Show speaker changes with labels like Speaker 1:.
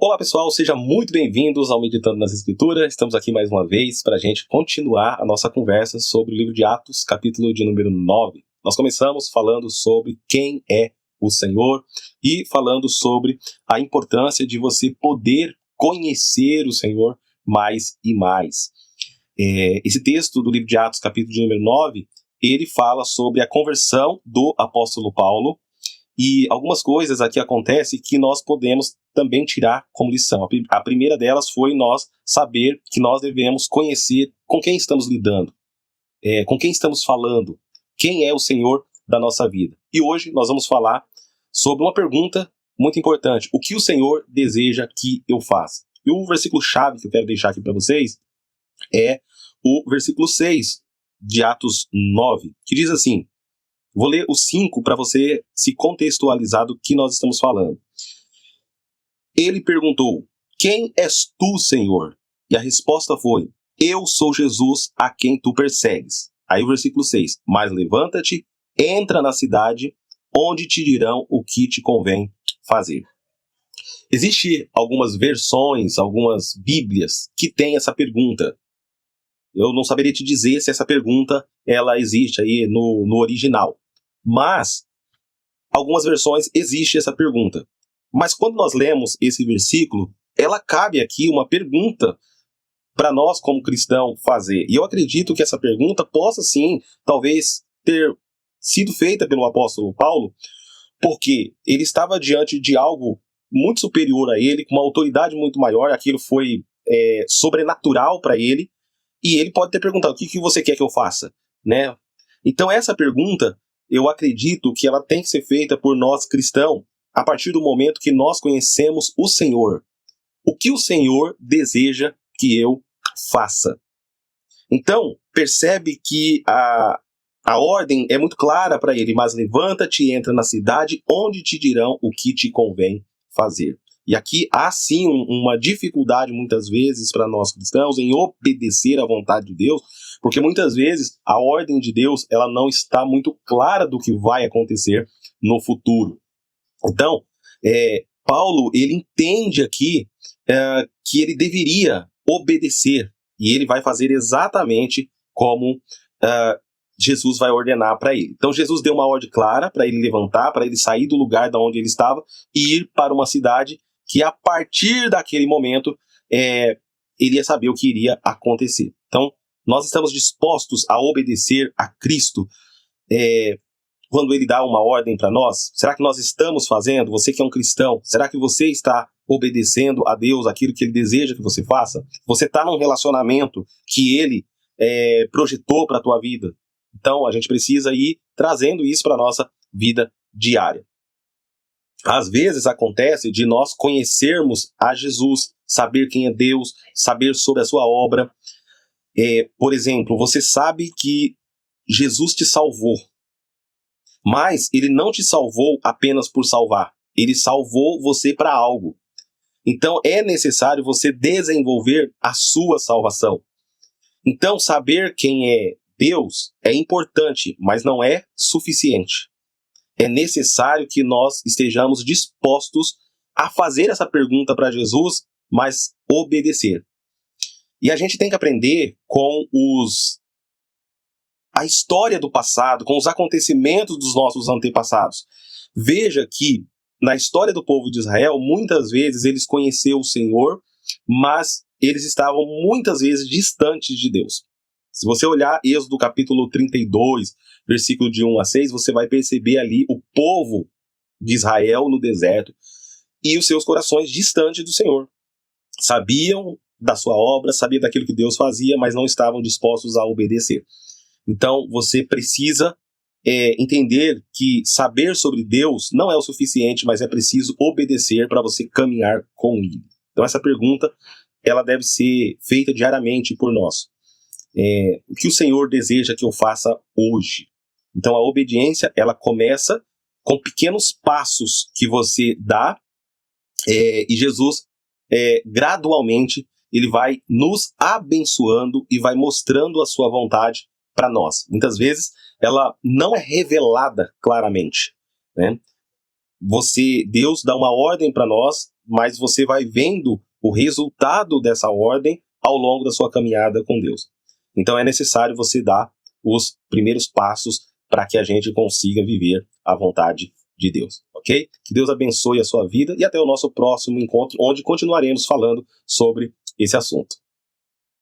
Speaker 1: Olá pessoal, sejam muito bem-vindos ao Meditando nas Escrituras. Estamos aqui mais uma vez para a gente continuar a nossa conversa sobre o livro de Atos, capítulo de número 9. Nós começamos falando sobre quem é o Senhor e falando sobre a importância de você poder conhecer o Senhor mais e mais. Esse texto do livro de Atos, capítulo de número 9, ele fala sobre a conversão do apóstolo Paulo. E algumas coisas aqui acontecem que nós podemos também tirar como lição. A primeira delas foi nós saber que nós devemos conhecer com quem estamos lidando, com quem estamos falando, quem é o Senhor da nossa vida. E hoje nós vamos falar sobre uma pergunta muito importante. O que o Senhor deseja que eu faça? E o versículo-chave que eu quero deixar aqui para vocês é o versículo 6 de Atos 9, que diz assim. Vou ler os 5 para você se contextualizar do que nós estamos falando. Ele perguntou: quem és tu, Senhor? E a resposta foi: eu sou Jesus a quem tu persegues. Aí o versículo 6. Mas levanta-te, entra na cidade, onde te dirão o que te convém fazer. Existem algumas versões, algumas bíblias que têm essa pergunta. Eu não saberia te dizer se essa pergunta ela existe aí no original. Mas, algumas versões existe essa pergunta. Mas quando nós lemos esse versículo, ela cabe aqui uma pergunta para nós como cristão fazer. E eu acredito que essa pergunta possa sim, talvez, ter sido feita pelo apóstolo Paulo, porque ele estava diante de algo muito superior a ele, com uma autoridade muito maior, aquilo foi sobrenatural para ele, e ele pode ter perguntado: o que você quer que eu faça? Né? Então essa pergunta, eu acredito que ela tem que ser feita por nós cristãos a partir do momento que nós conhecemos o Senhor. O que o Senhor deseja que eu faça? Então, percebe que a ordem é muito clara para ele: mas levanta-te e entra na cidade, onde te dirão o que te convém fazer. E aqui há sim uma dificuldade muitas vezes para nós cristãos em obedecer à vontade de Deus, porque muitas vezes a ordem de Deus ela não está muito clara do que vai acontecer no futuro. Então, Paulo ele entende aqui que ele deveria obedecer, e ele vai fazer exatamente como Jesus vai ordenar para ele. Então Jesus deu uma ordem clara para ele levantar, para ele sair do lugar de onde ele estava e ir para uma cidade que a partir daquele momento ele ia saber o que iria acontecer. Então nós estamos dispostos a obedecer a Cristo quando ele dá uma ordem para nós? Será que nós estamos fazendo? Você que é um cristão, será que você está obedecendo a Deus aquilo que ele deseja que você faça? Você está num relacionamento que ele projetou para a tua vida? Então a gente precisa ir trazendo isso para a nossa vida diária. Às vezes acontece de nós conhecermos a Jesus, saber quem é Deus, saber sobre a sua obra. Por exemplo, você sabe que Jesus te salvou, mas ele não te salvou apenas por salvar. Ele salvou você para algo. Então é necessário você desenvolver a sua salvação. Então saber quem é Deus é importante, mas não é suficiente. É necessário que nós estejamos dispostos a fazer essa pergunta para Jesus, mas obedecer. E a gente tem que aprender com a história do passado, com os acontecimentos dos nossos antepassados. Veja que na história do povo de Israel, muitas vezes eles conheceram o Senhor, mas eles estavam muitas vezes distantes de Deus. Se você olhar Êxodo capítulo 32, versículo de 1 a 6, você vai perceber ali o povo de Israel no deserto e os seus corações distantes do Senhor. Sabiam da sua obra, sabiam daquilo que Deus fazia, mas não estavam dispostos a obedecer. Então você precisa entender que saber sobre Deus não é o suficiente, mas é preciso obedecer para você caminhar com Ele. Então essa pergunta ela deve ser feita diariamente por nós. O que o Senhor deseja que eu faça hoje? Então a obediência ela começa com pequenos passos que você dá e Jesus gradualmente ele vai nos abençoando e vai mostrando a sua vontade para nós. Muitas vezes ela não é revelada claramente, né? Deus dá uma ordem para nós mas você vai vendo o resultado dessa ordem ao longo da sua caminhada com Deus. Então é necessário você dar os primeiros passos para que a gente consiga viver a vontade de Deus, ok? Que Deus abençoe a sua vida e até o nosso próximo encontro, onde continuaremos falando sobre esse assunto.